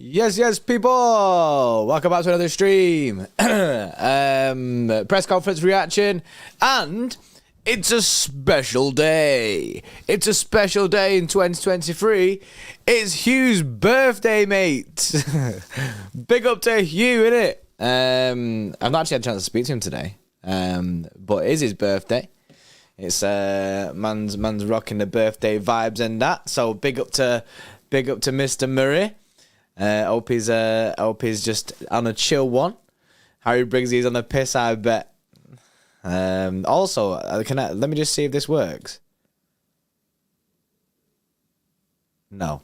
Yes, people! Welcome back to another stream. Press conference reaction, and it's a special day. It's a special day in 2023. It's Hugh's birthday, mate. Big up to Hugh, innit? I've not actually had a chance to speak to him today, but it is his birthday. It's man's rocking the birthday vibes and that. So big up to Mr. Murray. Hope he's just on a chill one. Harry Briggsy's on the piss, I bet. Also, let me just see if this works. No.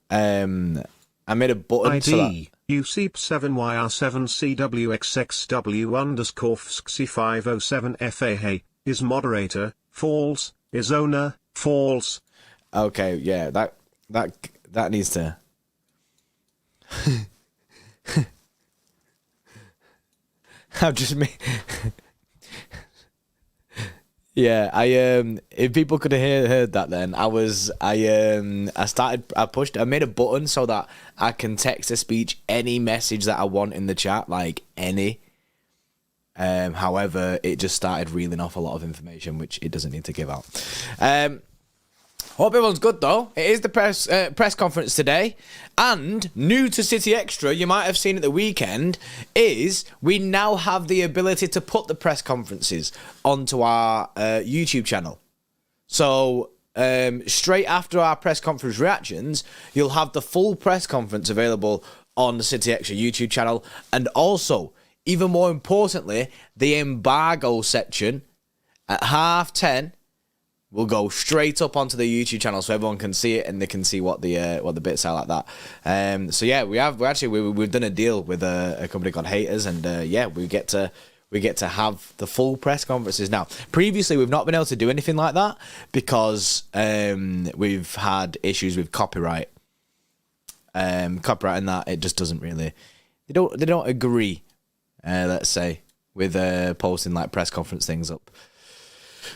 I made a button ID, so that... UCEEP7YR7CWXXW_FSXC507FA is moderator, false, is owner, false. Okay, yeah, that needs to... I've just made... Yeah, if people could have heard that, then I made a button so that I can text to speech any message that I want in the chat, like any. However, it just started reeling off a lot of information which it doesn't need to give out. Hope everyone's good though. It is the press conference today, and new to City Extra, you might have seen at the weekend, is we now have the ability to put the press conferences onto our YouTube channel. So straight after our press conference reactions, you'll have the full press conference available on the City Extra YouTube channel, and also, even more importantly, the embargo section at 10:30. We'll go straight up onto the YouTube channel so everyone can see it and they can see what the bits are like that. So yeah, we've done a deal with a company called Haters, and yeah, we get to have the full press conferences now. Previously, we've not been able to do anything like that because we've had issues with copyright. Copyright and that, it just doesn't really. They don't agree. Let's say with posting like press conference things up.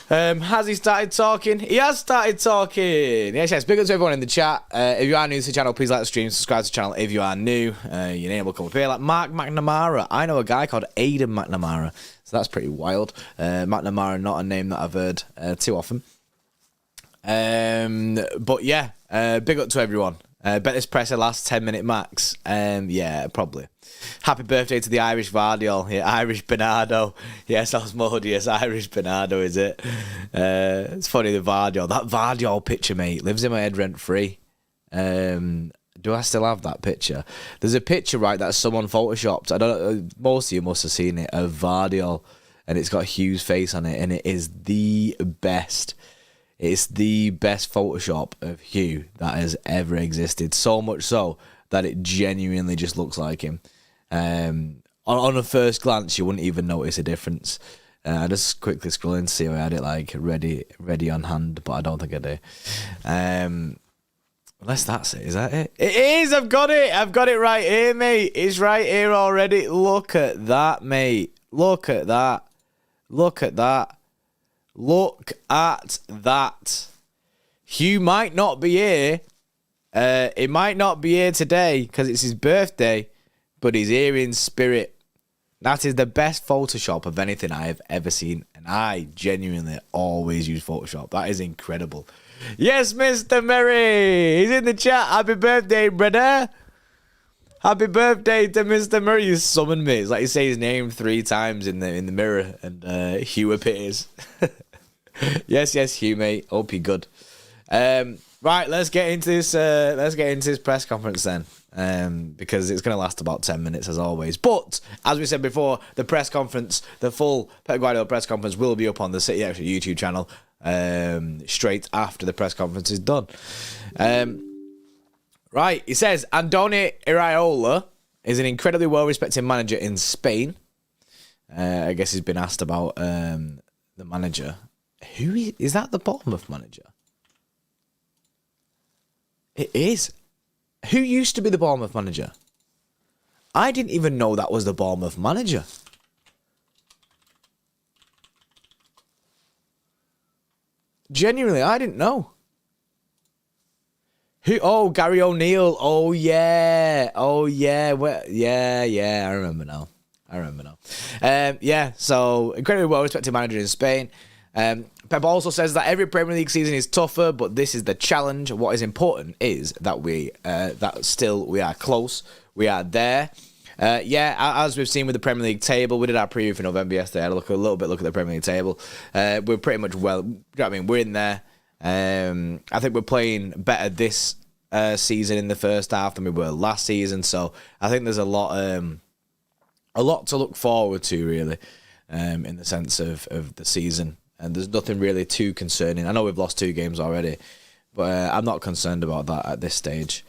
Has he started talking? He has started talking. Yes. Big up to everyone in the chat. If you are new to the channel, please like the stream, subscribe to the channel. If you are new, your name will come up here. Like Mark McNamara. I know a guy called Aidan McNamara, so that's pretty wild. McNamara, not a name that I've heard too often. But yeah, big up to everyone. Bet this press will last 10-minute max. Yeah, probably. Happy birthday to the Irish Guardiola. Yeah, Irish Bernardo. Yes, Osmodius. Irish Bernardo, is it? It's funny, the Guardiola. That Guardiola picture, mate, lives in my head rent-free. Do I still have that picture? There's a picture, right, that someone photoshopped. I don't know, most of you must have seen it, of Guardiola, and it's got Hugh's face on it, and it is the best. It's the best Photoshop of Hugh that has ever existed. So much so that it genuinely just looks like him. On a first glance, you wouldn't even notice a difference. I just quickly scrolling to see if I had it like ready on hand, but I don't think I do. Unless that's it. Is that it? It is! I've got it! I've got it right here, mate. It's right here already. Look at that, mate. Look at that. Look at that. Look at that. Hugh might not be here. He might not be here today because it's his birthday, but he's here in spirit. That is the best Photoshop of anything I have ever seen, and I genuinely always use Photoshop. That is incredible. Yes, Mr. Murray. He's in the chat. Happy birthday, brother. Happy birthday to Mr. Murray. You summoned me. It's like you say his name 3 times in the mirror, and Hugh appears. Yes, Hugh, mate. Hope you're good. Right, let's get into this. Let's get into this press conference then, because it's going to last about 10 minutes as always. But as we said before, the press conference, the full Pep Guardiola press conference, will be up on the City Extra YouTube channel straight after the press conference is done. Right, he says Andoni Iraola is an incredibly well-respected manager in Spain. I guess he's been asked about the manager. Who is that? The Bournemouth manager? It is. Who used to be the Bournemouth manager? I didn't even know that was the Bournemouth manager. Genuinely, I didn't know. Who? Oh, Gary ONeal. Oh yeah. Yeah. I remember now. Yeah. So incredibly well-respected manager in Spain. Pep also says that every Premier League season is tougher, but this is the challenge. What is important is that we are close. We are there. As we've seen with the Premier League table, we did our preview for November yesterday. I had a little bit look at the Premier League table. We're pretty much we're in there. I think we're playing better this season in the first half than we were last season. So I think there's a lot to look forward to, really, in the sense of the season. And there's nothing really too concerning. I know we've lost 2 games already, but I'm not concerned about that at this stage.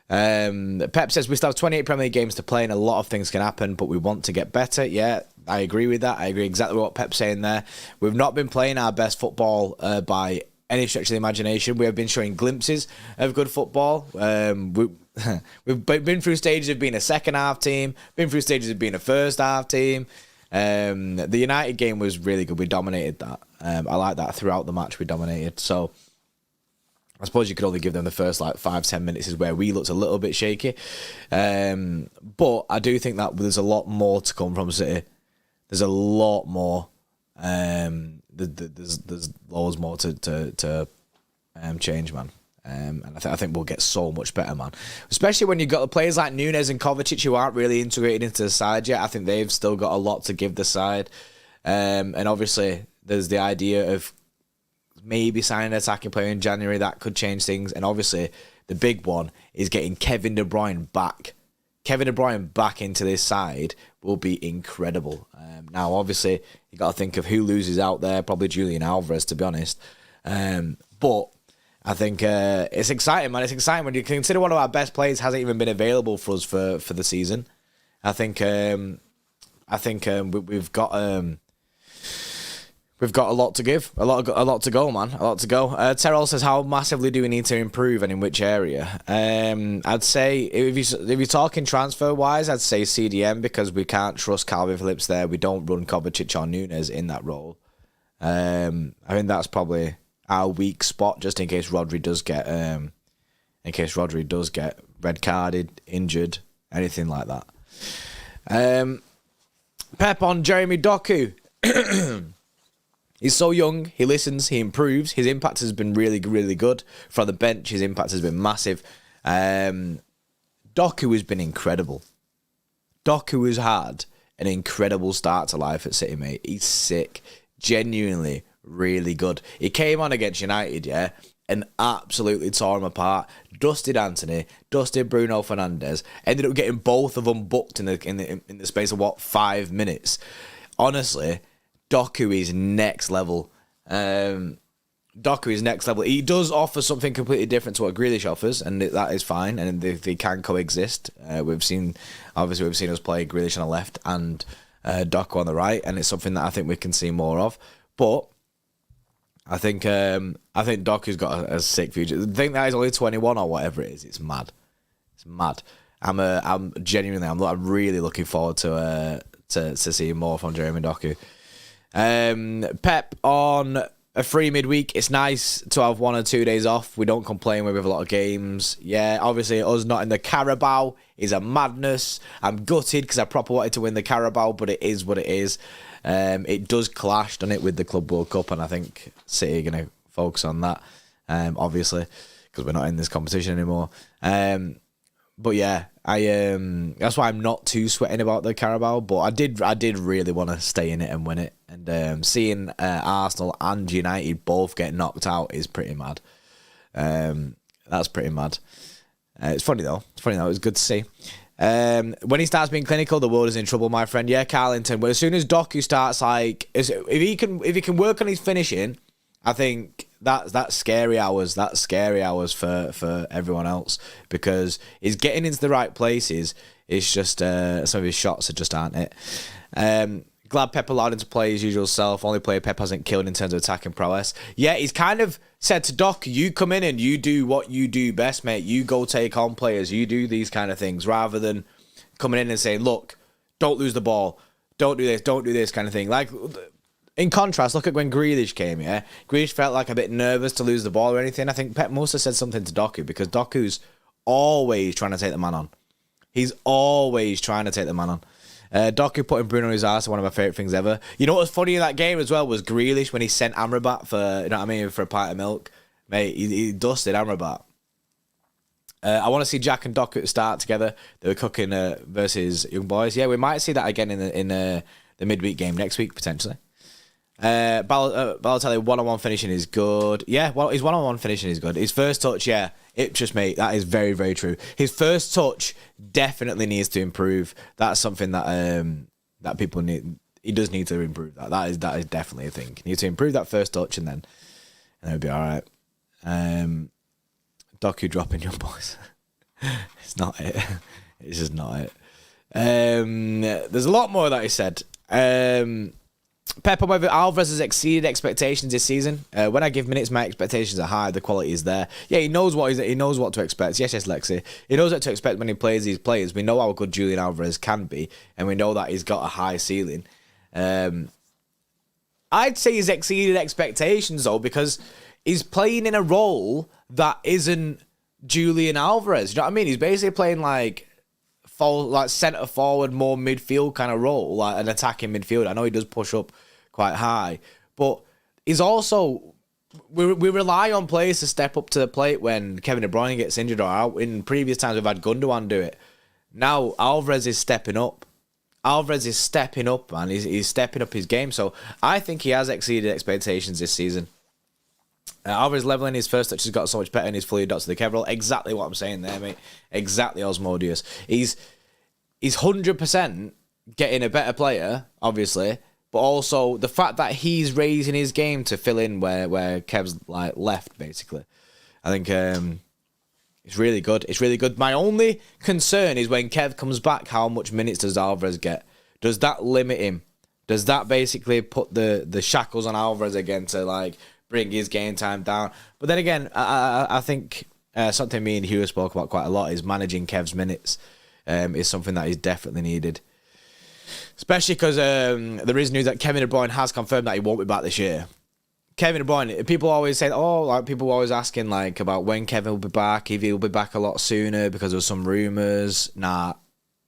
Pep says we still have 28 Premier League games to play and a lot of things can happen, but we want to get better. Yeah, I agree with that. I agree exactly with what Pep's saying there. We've not been playing our best football by any stretch of the imagination. We have been showing glimpses of good football. We've been through stages of being a second half team, been through stages of being a first half team. The United game was really good. We dominated that. I like that throughout the match we dominated. So I suppose you could only give them the first 5-10 minutes is where we looked a little bit shaky. But I do think that there's a lot more to come from City. There's a lot more. There's loads more to change, man. And I think we'll get so much better, man. Especially when you've got the players like Nunes and Kovacic who aren't really integrated into the side yet. I think they've still got a lot to give the side. And obviously, there's the idea of maybe signing an attacking player in January. That could change things. And obviously, the big one is getting Kevin De Bruyne back. Kevin De Bruyne back into this side will be incredible. Now, obviously, you got to think of who loses out there. Probably Julian Alvarez, to be honest. But I think it's exciting, man. It's exciting when you consider one of our best players hasn't even been available for us for the season. I think we've got a lot to give, a lot to go, man, a lot to go. Terrell says, how massively do we need to improve and in which area? I'd say if you're talking transfer wise, I'd say CDM because we can't trust Calvin Phillips there. We don't run Kovacic or Nunes in that role. I think that's probably our weak spot, just in case Rodri does get red carded, injured, anything like that. Pep on Jeremy Doku. He's so young, he listens, he improves. His impact has been really, really good. From the bench, his impact has been massive. Doku has been incredible. Doku has had an incredible start to life at City, mate. He's sick. Genuinely really good. He came on against United, yeah, and absolutely tore him apart. Dusted Anthony, dusted Bruno Fernandes. Ended up getting both of them booked in the space of 5 minutes. Honestly, Doku is next level. Doku is next level. He does offer something completely different to what Grealish offers, and that is fine, and they can coexist. We've seen us play Grealish on the left and Doku on the right, and it's something that I think we can see more of. But I think Doku's got a sick future. The thing that he's only 21 or whatever it is, it's mad. It's mad. I'm really looking forward to seeing more from Jeremy Doku. Pep on a free midweek. It's nice to have 1 or 2 days off. We don't complain when we have a lot of games. Yeah, obviously us not in the Carabao is a madness. I'm gutted because I proper wanted to win the Carabao, but it is what it is. It does clash, doesn't it, with the Club World Cup, and I think City are going to focus on that, obviously, because we're not in this competition anymore. But yeah, that's why I'm not too sweating about the Carabao. But I did really want to stay in it and win it. And seeing Arsenal and United both get knocked out is pretty mad. That's pretty mad. It's funny though. It was good to see. When he starts being clinical, the world is in trouble, my friend. Yeah, Carlington. But as soon as Doku starts, if he can work on his finishing, I think that's scary hours. That's scary hours for everyone else because he's getting into the right places. It's just some of his shots just aren't it. Glad Pep allowed him to play his usual self. Only player Pep hasn't killed in terms of attacking prowess. Yeah, he's kind of said to Doc, you come in and you do what you do best, mate. You go take on players. You do these kind of things rather than coming in and saying, look, don't lose the ball. Don't do this kind of thing. Like, In contrast, look at when Grealish came, yeah? Grealish felt like a bit nervous to lose the ball or anything. I think Pep must have said something to Doku because Doku's always trying to take the man on. He's always trying to take the man on. Doku putting Bruno on his ass is one of my favourite things ever. You know what was funny in that game as well was Grealish when he sent Amrabat for, you know what I mean, for a pint of milk. Mate, he dusted Amrabat. I want to see Jack and Doku start together. They were cooking versus Young Boys. Yeah, we might see that again in the midweek game next week, potentially. Balotelli one-on-one finishing is good. Yeah, well, his one-on-one finishing is good. His first touch, yeah, it just mate, that is very, very true. His first touch definitely needs to improve. That's something that that people need. He does need to improve that. That is definitely a thing. He needs to improve that first touch, and then it'll be all right. Doku dropping Young Boys. It's not it. It's just not it. There's a lot more that he said. Pep, whether Alvarez has exceeded expectations this season. When I give minutes, my expectations are high. The quality is there. Yeah, he knows what to expect. Yes, Lexi. He knows what to expect when he plays these players. We know how good Julian Alvarez can be, and we know that he's got a high ceiling. I'd say he's exceeded expectations though, because he's playing in a role that isn't Julian Alvarez. You know what I mean? He's basically playing like centre forward, more midfield kind of role, like an attacking midfield. I know he does push up quite high, but he's also we rely on players to step up to the plate when Kevin De Bruyne gets injured or out. In previous times, we've had Gundogan do it. Now Alvarez is stepping up. Alvarez is stepping up, man. He's stepping up his game. So I think he has exceeded expectations this season. Alvarez leveling his first touch has got so much better and he's fully adopted the Kev role. Exactly what I'm saying there, mate. Exactly Osmodius. He's 100% getting a better player, obviously, but also the fact that he's raising his game to fill in where Kev's like left, basically. I think it's really good. It's really good. My only concern is when Kev comes back, how much minutes does Alvarez get? Does that limit him? Does that basically put the shackles on Alvarez again to like bring his game time down? But then again, I think something me and Hugh spoke about quite a lot is managing Kev's minutes is something that is definitely needed. Especially because there is news that Kevin De Bruyne has confirmed that he won't be back this year. Kevin De Bruyne, people always say, people were always asking like about when Kevin will be back, if he'll be back a lot sooner because of some rumours. Nah,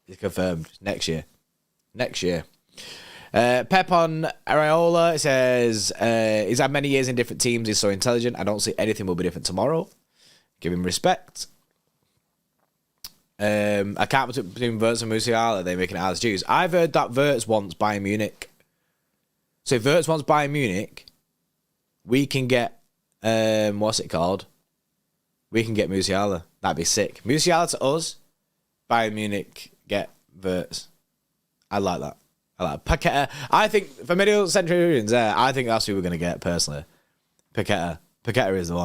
it's confirmed. Next year. Pep on Areola says he's had many years in different teams. He's so intelligent. I don't see anything will be different tomorrow. Give him respect. I can't between Wirtz and Musiala. They're making it as Jews. I've heard that Wirtz wants Bayern Munich. So if Wirtz wants Bayern Munich, we can get what's it called? We can get Musiala. That'd be sick. Musiala to us. Bayern Munich get Wirtz. I like that. Paqueta. I think for middle centurions there, I think that's who we're going to get personally. Paqueta is the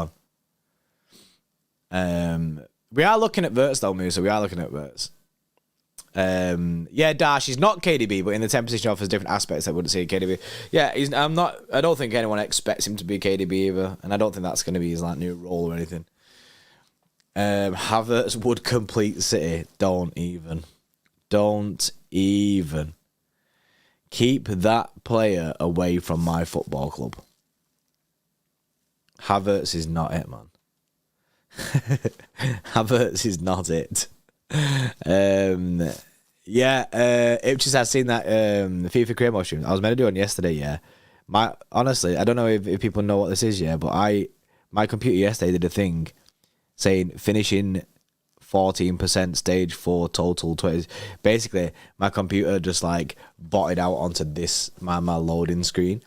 one. We are looking at Wirtz though, Musa. We are looking at Wirtz. Yeah, Dash, he's not KDB, but in the 10 position offers different aspects that wouldn't see KDB. Yeah, I don't think anyone expects him to be KDB either, and I don't think that's going to be his like new role or anything. Havertz would complete City. Don't even. Keep that player away from my football club. Havertz is not it, man. Havertz is not it. Ipchis has seen that FIFA career mode stream. I was meant to do one yesterday, yeah. Honestly, I don't know if people know what this is, yeah, but my computer yesterday did a thing saying finishing 14% stage 4 total 20. Basically, my computer just like botted out onto this my loading screen,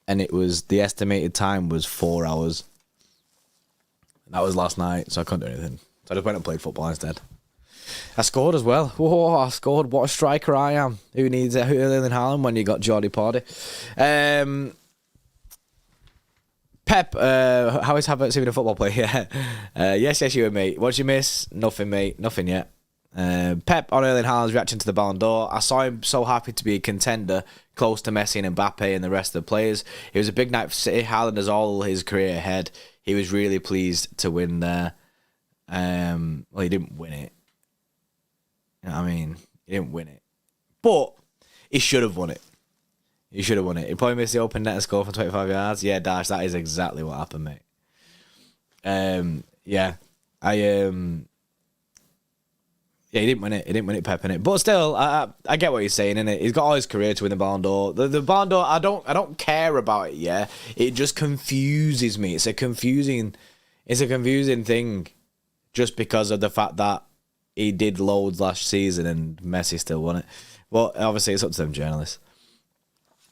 and it was the estimated time was 4 hours. That was last night, so I couldn't do anything. So I just went and played football instead. I scored as well. Whoa, I scored. What a striker I am. Who needs a earlier than Haaland when you got Jordi Party? Pep, how is Havertz even a football player? Yes, you and mate. What'd you miss? Nothing, mate. Nothing yet. Pep on Erling Haaland's reaction to the Ballon d'Or. I saw him so happy to be a contender, close to Messi and Mbappe and the rest of the players. It was a big night for City. Haaland has all his career ahead. He was really pleased to win there. Well, he didn't win it. You know what I mean? He didn't win it. But he should have won it. He should have won it. He probably missed the open net and score from 25 yards. Yeah, Dash, that is exactly what happened, mate. Yeah, he didn't win it. He didn't win it, Pep, innit? But still, I get what he's saying, innit? He's got all his career to win the Ballon d'Or. The Ballon d'Or, I don't care about it, yeah? It just confuses me. It's a confusing thing just because of the fact that he did loads last season and Messi still won it. Well, obviously, it's up to them journalists.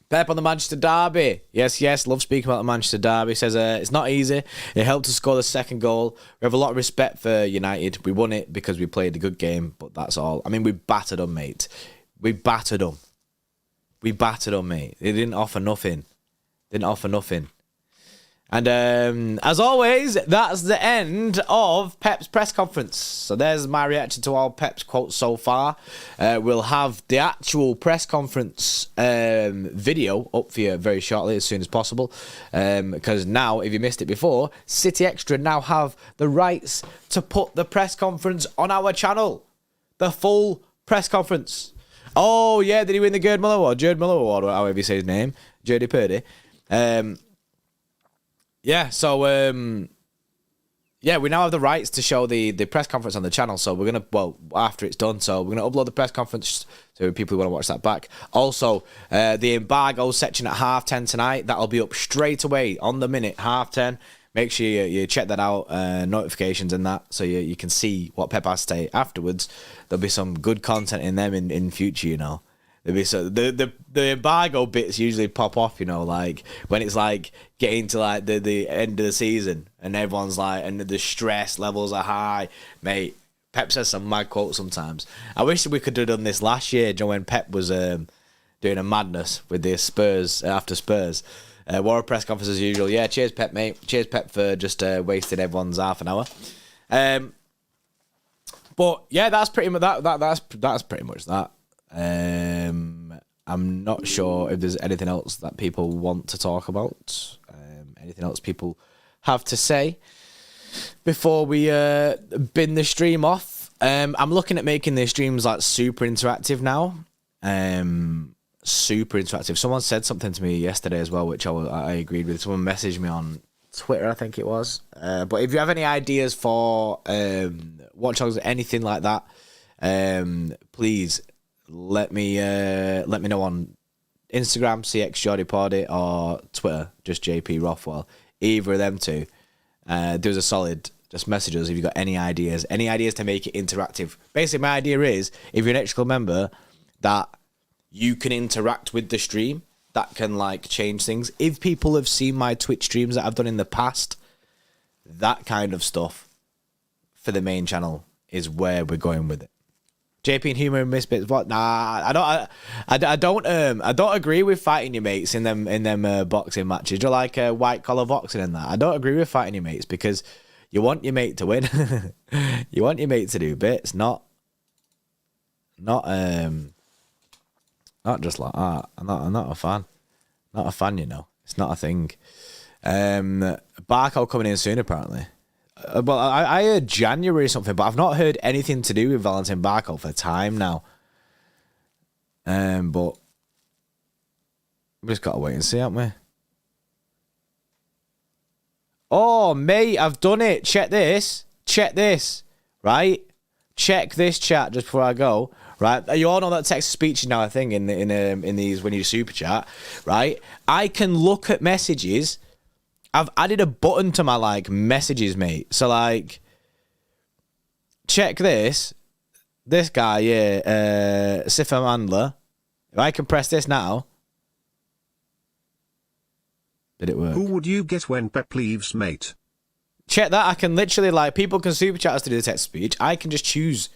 Pep on the Manchester Derby. Yes, love speaking about the Manchester Derby. Says it's not easy. It helped to score the second goal. We have a lot of respect for United. We won it because we played a good game, but that's all. I mean, we battered them, mate. We battered them, mate. They didn't offer nothing. And as always, that's the end of Pep's press conference. So there's my reaction to all Pep's quotes so far. We'll have the actual press conference video up for you very shortly, as soon as possible. Because now, if you missed it before, City Xtra now have the rights to put the press conference on our channel. The full press conference. Oh, yeah, did he win the Gerd Muller Award? Or however you say his name. Jody Purdy. Yeah, so, we now have the rights to show the press conference on the channel, so we're going to, after it's done, so we're going to upload the press conference to people who want to watch that back. Also, the embargo section at 10:30 tonight, that'll be up straight away, on the minute, 10:30. Make sure you check that out, notifications and that, so you can see what Pep has to say afterwards. There'll be some good content in them in future, you know. The embargo bits usually pop off, you know, like when it's like getting to like the end of the season and everyone's like, and the stress levels are high, mate. Pep says some mad quotes sometimes. I wish we could have done this last year, Joe, when Pep was doing a madness with the Spurs after Spurs. War press conference as usual. Yeah, cheers Pep, mate. Cheers Pep for just wasting everyone's half an hour. But yeah, that's pretty much that's pretty much that. I'm not sure if there's anything else that people want to talk about. Anything else people have to say before we bin the stream off. I'm looking at making the streams like super interactive now. Super interactive. Someone said something to me yesterday as well, which I agreed with. Someone messaged me on Twitter, I think it was. But if you have any ideas for watch-alongs, anything like that, please let me know on Instagram, CXJordyParty, or Twitter, just JP Rothwell. Either of them two. Do us a solid. Just message us if you've got any ideas. Any ideas to make it interactive. Basically, my idea is, if you're an Xtra Club member, that you can interact with the stream. That can, like, change things. If people have seen my Twitch streams that I've done in the past, that kind of stuff for the main channel is where we're going with it. JP and Humor and Misfits, what? Nah, I don't agree with fighting your mates in them boxing matches. Do you like white collar boxing and that? I don't agree with fighting your mates because you want your mate to win. You want your mate to do bits, not just like that. I'm not a fan. Not a fan, you know. It's not a thing. Barco coming in soon apparently. Well, I heard January or something, but I've not heard anything to do with Valentin Barco for time now. But we just got to wait and see, haven't we? Oh, mate, I've done it. Check this. Right? Check this chat just before I go. Right? You all know that text-to-speech is now a thing in these when you super chat. Right? I can look at messages. I've added a button to my, like, messages, mate. So, like, check this. This guy, yeah, Sifa Mandler. If I can press this now. Did it work? Who would you get when Pep leaves, mate? Check that. I can literally, like, people can super chat us to do the text speech. I can just choose,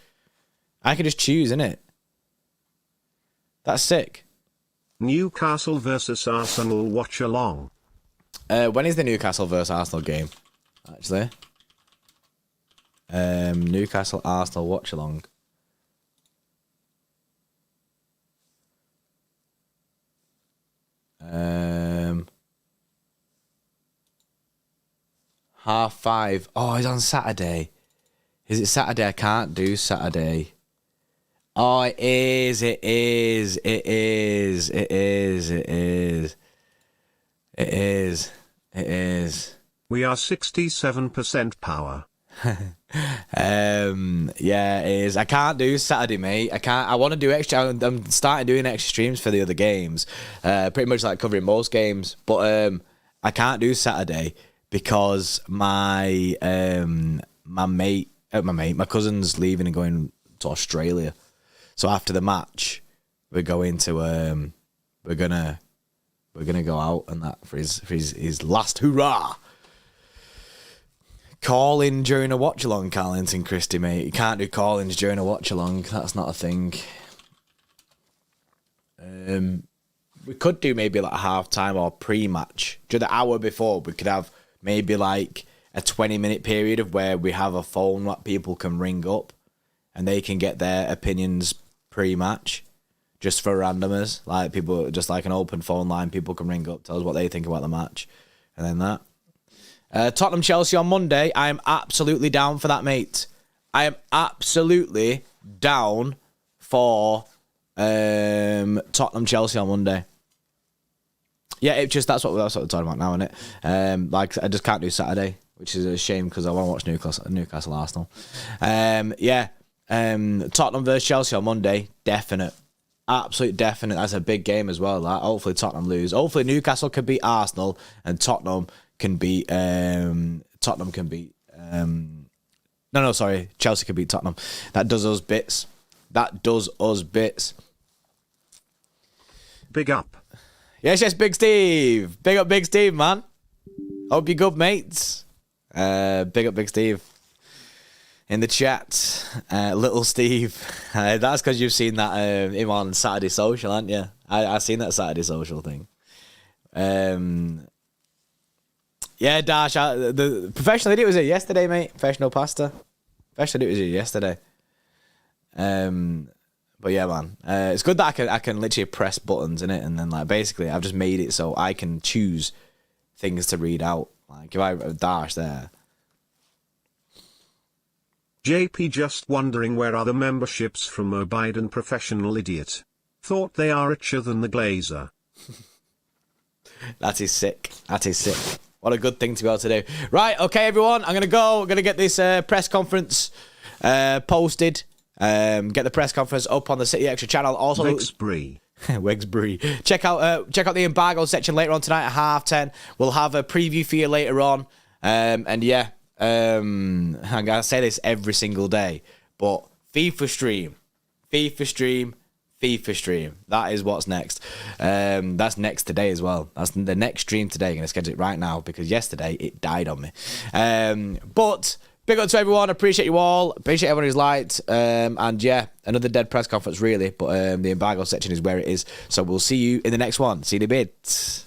innit? That's sick. Newcastle versus Arsenal watch along. When is the Newcastle versus Arsenal game? Actually, Newcastle Arsenal watch along. Half 5. Oh, it's on Saturday. Is it Saturday? I can't do Saturday. Oh, it is. It is. It is. It is. It is. It is. It is. We are 67% power. Yeah, it is. I can't do Saturday, mate. I can't. I want to do extra. I'm starting doing extra streams for the other games. Pretty much like covering most games, but I can't do Saturday because my cousin's leaving and going to Australia. So after the match, we're going to we're gonna go out and that for his last hurrah. Call-in during a watch-along, Carlington Christie, mate. You can't do call-ins during a watch-along. That's not a thing. We could do maybe like a half-time or pre-match. During the hour before, we could have maybe like a 20-minute period of where we have a phone that people can ring up and they can get their opinions pre-match just for randomers. Like people, just like an open phone line, people can ring up, tell us what they think about the match. And then that. Tottenham-Chelsea on Monday. I am absolutely down for that, mate. I am absolutely down for Tottenham-Chelsea on Monday. Yeah, it just that's what we're talking about now, isn't it? Like I just can't do Saturday, which is a shame because I want to watch Newcastle Arsenal. Tottenham versus Chelsea on Monday, definite. Absolute definite. That's a big game as well. That hopefully Tottenham lose. Hopefully Newcastle can beat Arsenal and Tottenham can beat Chelsea can beat Tottenham. That does us bits. Big up. Yes, Big Steve. Big up Big Steve, man. Hope you're good, mates. Big up Big Steve. In the chat, Little Steve. That's because you've seen that him on Saturday Social, haven't you? I've seen that Saturday Social thing. Yeah, Dash. The professional idiot was here yesterday, mate. Professional pasta. Professional idiot was here yesterday. But yeah, man. It's good that I can literally press buttons in it, and then like basically I've just made it so I can choose things to read out. Like if I dash there. JP just wondering where are the memberships from Mo Biden Professional Idiot. Thought they are richer than the Glazer. That is sick. That is sick. What a good thing to be able to do. Right, okay, everyone. I'm going to go. We're going to get this press posted. Get the press conference up on the City Extra channel. Also, Wegsbury. Wegsbury. Check out the embargo section later on tonight at 10:30. We'll have a preview for you later on. And yeah, I'm going to say this every single day, but FIFA stream. That is what's next. That's next today as well. That's the next stream today. I'm going to schedule it right now because yesterday it died on me. But big up to everyone. Appreciate you all. Appreciate everyone who's liked. And yeah, another dead press conference really. But the embargo section is where it is. So we'll see you in the next one. See you in a bit.